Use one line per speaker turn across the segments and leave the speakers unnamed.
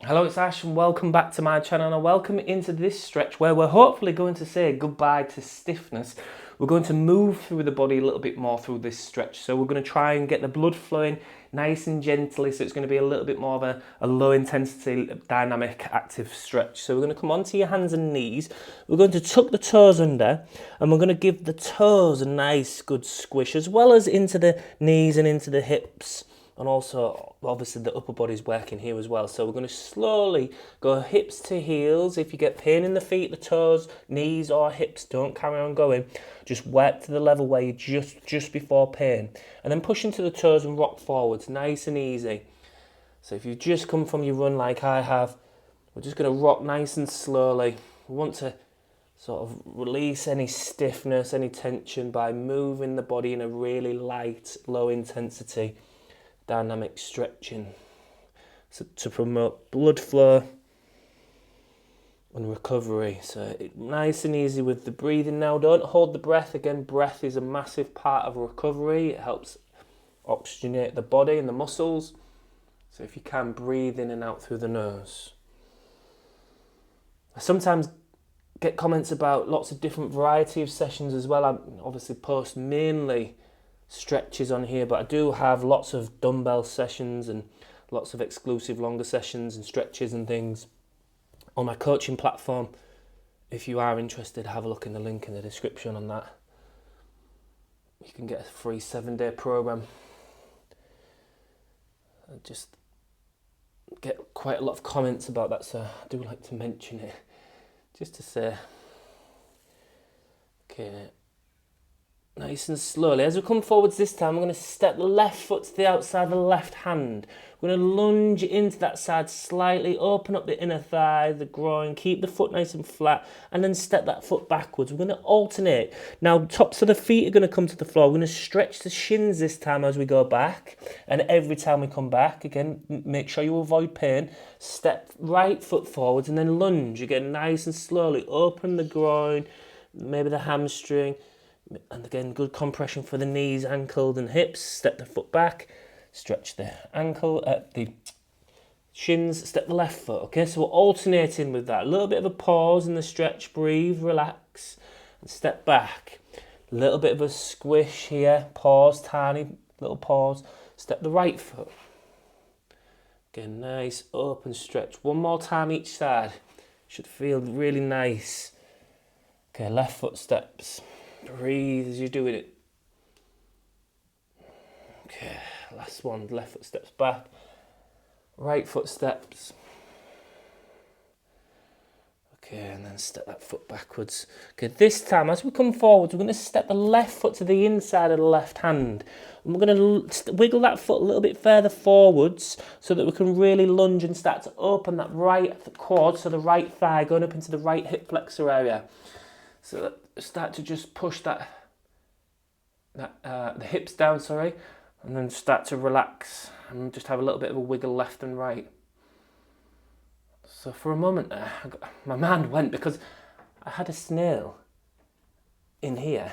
Hello, it's Ash and welcome back to my channel, and welcome into this stretch where we're hopefully going to say goodbye to stiffness. We're going to move through the body a little bit more through this stretch. So we're going to try and get the blood flowing nice and gently, so it's going to be a little bit more of a low intensity, dynamic, active stretch. So we're going to come onto your hands and knees. We're going to tuck the toes under, and we're going to give the toes a nice good squish, as well as into the knees and into the hips. And also, obviously, the upper body's working here as well. So we're going to slowly go hips to heels. If you get pain in the feet, the toes, knees or hips, don't carry on going. Just work to the level where you're just before pain. And then push into the toes and rock forwards, nice and easy. So if you've just come from your run like I have, we're just going to rock nice and slowly. We want to sort of release any stiffness, any tension by moving the body in a really light, low intensity dynamic stretching, so to promote blood flow and recovery. So nice and easy with the breathing now. Don't hold the breath. Again, breath is a massive part of recovery. It helps oxygenate the body and the muscles. So if you can, breathe in and out through the nose. I sometimes get comments about lots of different variety of sessions as well. I obviously post mainly stretches on here, but I do have lots of dumbbell sessions and lots of exclusive longer sessions and stretches and things on my coaching platform. If you are interested, have a look in the link in the description on that. You can get a free 7-day program. I just get quite a lot of comments about that, so I do like to mention it just to say, okay, nice and slowly. As we come forwards this time, we're going to step the left foot to the outside of the left hand. We're going to lunge into that side slightly, open up the inner thigh, the groin, keep the foot nice and flat, and then step that foot backwards. We're going to alternate. Now, tops of the feet are going to come to the floor. We're going to stretch the shins this time as we go back, and every time we come back, again, make sure you avoid pain. Step right foot forwards, and then lunge. Again, nice and slowly. Open the groin, maybe the hamstring. And again, good compression for the knees, ankles and hips. Step the foot back, stretch the ankle, the shins, step the left foot. Okay, so we're alternating with that. A little bit of a pause in the stretch, breathe, relax, and step back. A little bit of a squish here, pause, tiny little pause. Step the right foot. Again, nice open stretch. One more time each side. Should feel really nice. Okay, left foot steps. Breathe as you're doing it. Okay, last one. Left foot steps back. Right foot steps. Okay, and then step that foot backwards. Okay, this time as we come forward, we're going to step the left foot to the inside of the left hand. And we're going to wiggle that foot a little bit further forwards so that we can really lunge and start to open that right quad, so the right thigh going up into the right hip flexor area. So start to just push the hips down, and then start to relax and just have a little bit of a wiggle left and right. So for a moment there, my mind went, because I had a snail in here.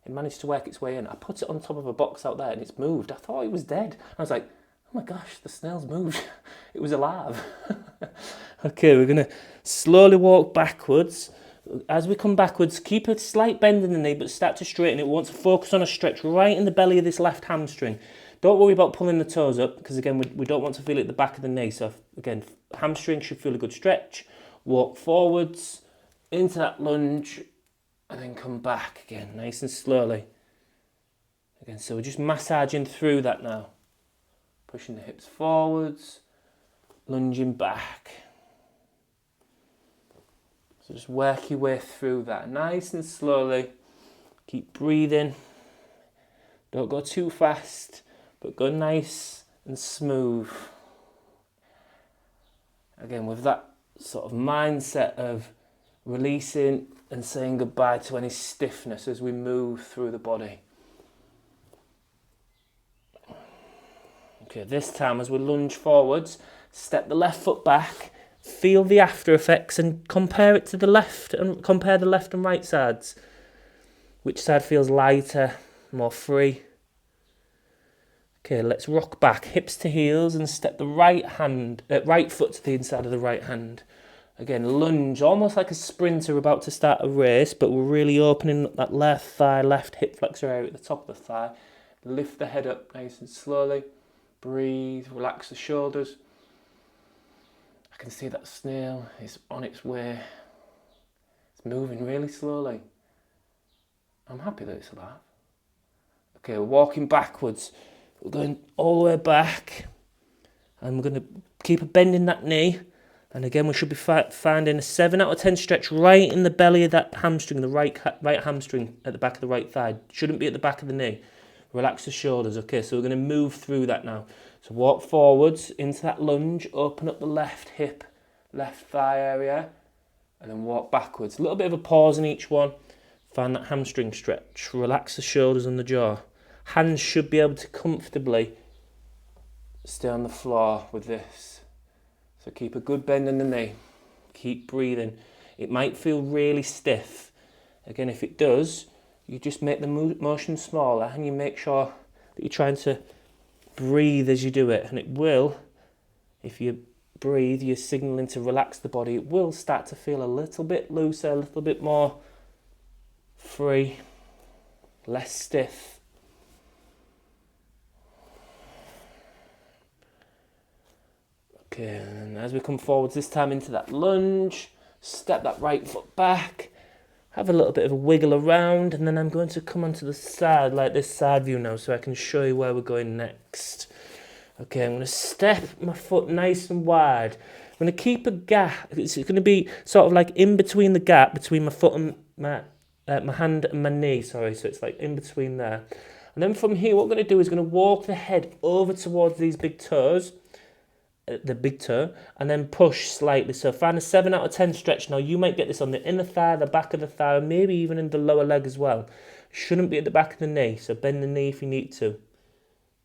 It managed to work its way in. I put it on top of a box out there and it's moved. I thought it was dead. I was like, oh my gosh, the snail's moved. It was alive. Okay, we're going to slowly walk backwards. As we come backwards, keep a slight bend in the knee, but start to straighten it. We want to focus on a stretch right in the belly of this left hamstring. Don't worry about pulling the toes up, because again, we don't want to feel it at the back of the knee. So again, hamstring should feel a good stretch. Walk forwards into that lunge, and then come back again, nice and slowly. Again, so we're just massaging through that now. Pushing the hips forwards, lunging back. So just work your way through that nice and slowly. Keep breathing. Don't go too fast, but go nice and smooth. Again, with that sort of mindset of releasing and saying goodbye to any stiffness as we move through the body. Okay, this time as we lunge forwards, step the left foot back. Feel the after effects and compare it to the left, and compare the left and right sides. Which side feels lighter, more free? Okay, let's rock back, hips to heels, and step the right foot to the inside of the right hand. Again, lunge, almost like a sprinter about to start a race, but we're really opening up that left thigh, left hip flexor area at the top of the thigh. Lift the head up nice and slowly. Breathe, relax the shoulders. I can see that snail is on its way. It's moving really slowly. I'm happy that it's alive. Okay, we're walking backwards. We're going all the way back. And we're going to keep a bend in that knee. And again, we should be finding a 7 out of 10 stretch right in the belly of that hamstring, the right hamstring at the back of the right thigh. Shouldn't be at the back of the knee. Relax the shoulders. Okay, so we're going to move through that now. So walk forwards into that lunge, open up the left hip, left thigh area, and then walk backwards. A little bit of a pause in each one. Find that hamstring stretch. Relax the shoulders and the jaw. Hands should be able to comfortably stay on the floor with this. So keep a good bend in the knee. Keep breathing. It might feel really stiff. Again, if it does, you just make the motion smaller and you make sure that you're trying to breathe as you do it. And it will, if you breathe, you're signaling to relax the body. It will start to feel a little bit looser, a little bit more free, less stiff. Okay, and as we come forwards this time into that lunge, step that right foot back, have a little bit of a wiggle around, and then I'm going to come onto the side, like this side view now, so I can show you where we're going next. Okay, I'm going to step my foot nice and wide. I'm going to keep a gap. It's going to be sort of like in between the gap between my foot and my hand and my knee, sorry, so it's like in between there. And then from here, what we're going to do is going to walk the head over towards these big toes, the big toe, and then push slightly. So find a 7 out of 10 stretch. Now you might get this on the inner thigh, the back of the thigh, maybe even in the lower leg as well. Shouldn't be at the back of the knee, so bend the knee if you need to.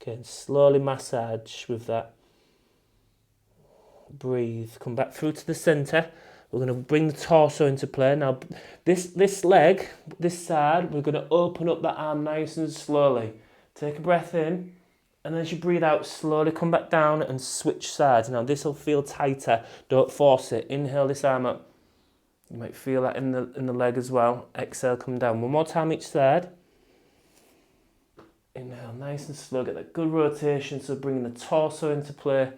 Okay, and slowly massage with that. Breathe, come back through to the centre. We're going to bring the torso into play. Now this leg, this side, we're going to open up that arm nice and slowly. Take a breath in. And as you breathe out, slowly come back down and switch sides. Now this will feel tighter. Don't force it. Inhale this arm up. You might feel that in the leg as well. Exhale, come down. One more time each side. Inhale, nice and slow. Get that good rotation. So bringing the torso into play.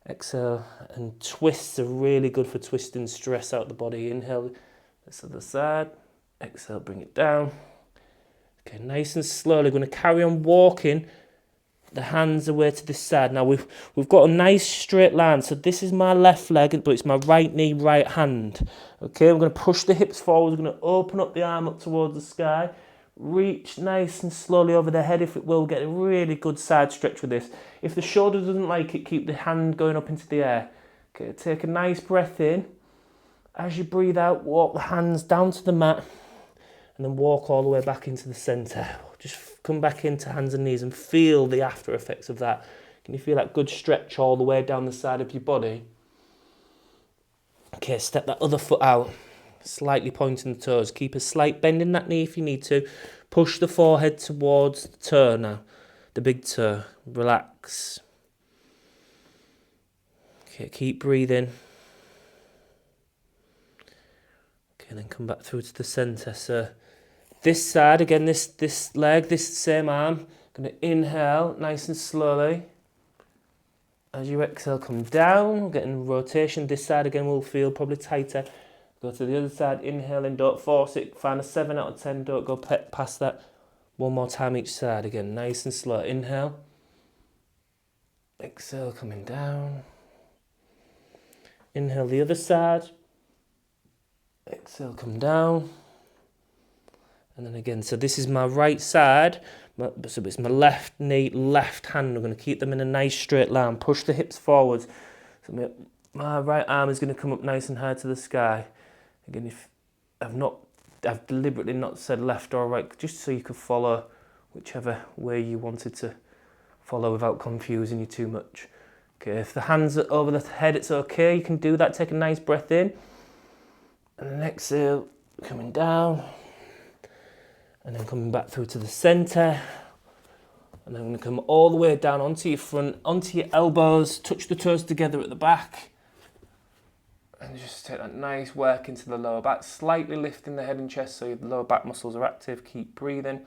Exhale, and twists are really good for twisting stress out the body. Inhale, this other side. Exhale, bring it down. Okay, nice and slowly. Going to carry on walking the hands away to this side. Now we've got a nice straight line. So this is my left leg, but it's my right knee, right hand. Okay, I'm going to push the hips forward. I'm going to open up the arm up towards the sky. Reach nice and slowly over the head if it will. Get a really good side stretch with this. If the shoulder doesn't like it, keep the hand going up into the air. Okay, take a nice breath in. As you breathe out, walk the hands down to the mat and then walk all the way back into the centre. Just come back into hands and knees and feel the after effects of that. Can you feel that good stretch all the way down the side of your body? Okay, step that other foot out. Slightly pointing the toes. Keep a slight bend in that knee if you need to. Push the forehead towards the toe now. The big toe. Relax. Okay, keep breathing. Okay, then come back through to the centre. So this side, again, this leg, this same arm. Going to inhale nice and slowly. As you exhale, come down. Getting rotation. This side again will feel probably tighter. Go to the other side, inhaling, don't force it. Find a 7 out of 10, don't go past that. One more time each side, again, nice and slow. Inhale. Exhale, coming down. Inhale the other side. Exhale, come down. And then again, so this is my right side. So it's my left knee, left hand. I'm going to keep them in a nice straight line. Push the hips forwards. So my right arm is going to come up nice and high to the sky. Again, if I've deliberately not said left or right, just so you could follow whichever way you wanted to follow without confusing you too much. Okay, if the hands are over the head, it's okay. You can do that. Take a nice breath in. And then exhale, coming down. And then coming back through to the centre. And then I'm going to come all the way down onto your front, onto your elbows, touch the toes together at the back. And just take that nice work into the lower back, slightly lifting the head and chest so your lower back muscles are active. Keep breathing.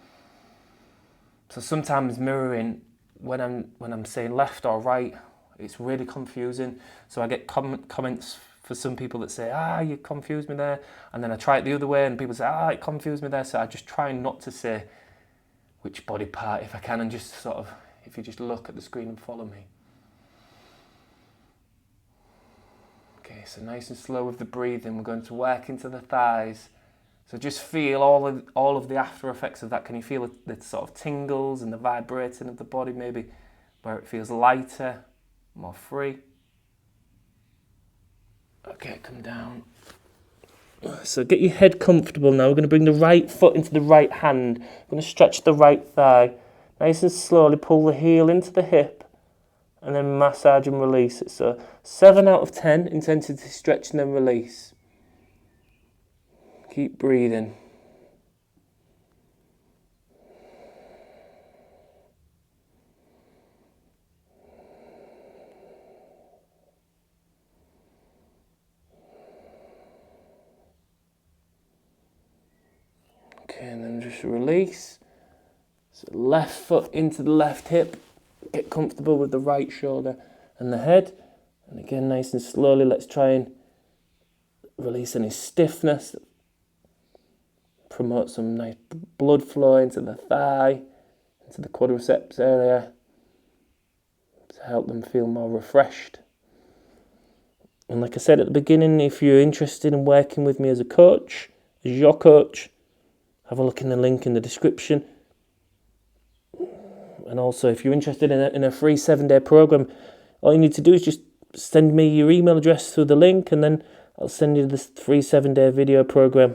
So sometimes mirroring when I'm saying left or right, it's really confusing. So I get comments for some people that say, you confused me there. And then I try it the other way and people say, it confused me there. So I just try not to say which body part if I can, and just sort of, if you just look at the screen and follow me. Okay, so nice and slow with the breathing. We're going to work into the thighs. So just feel all of the after effects of that. Can you feel the sort of tingles and the vibrating of the body, maybe where it feels lighter, more free? Okay, come down. So get your head comfortable now. We're going to bring the right foot into the right hand. We're going to stretch the right thigh. Nice and slowly pull the heel into the hip and then massage and release it. So 7 out of 10, intensity stretch and then release. Keep breathing. Okay, and then just release. So left foot into the left hip. Get comfortable with the right shoulder and the head. And again, nice and slowly, let's try and release any stiffness. Promote some nice blood flow into the thigh, into the quadriceps area, to help them feel more refreshed. And like I said at the beginning, if you're interested in working with me as a coach, as your coach, have a look in the link in the description. And also, if you're interested in a free 7-day program, all you need to do is just send me your email address through the link, and then I'll send you this free 7-day video program.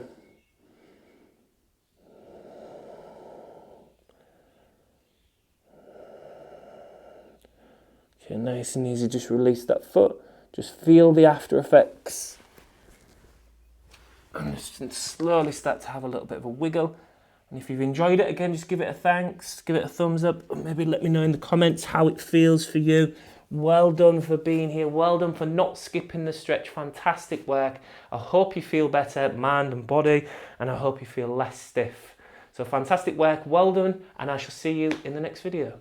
Okay, nice and easy, just release that foot. Just feel the after effects. And just slowly start to have a little bit of a wiggle. And if you've enjoyed it, again, just give it a thanks, give it a thumbs up, or maybe let me know in the comments how it feels for you. Well done for being here. Well done for not skipping the stretch. Fantastic work. I hope you feel better, mind and body, and I hope you feel less stiff. So fantastic work. Well done, and I shall see you in the next video.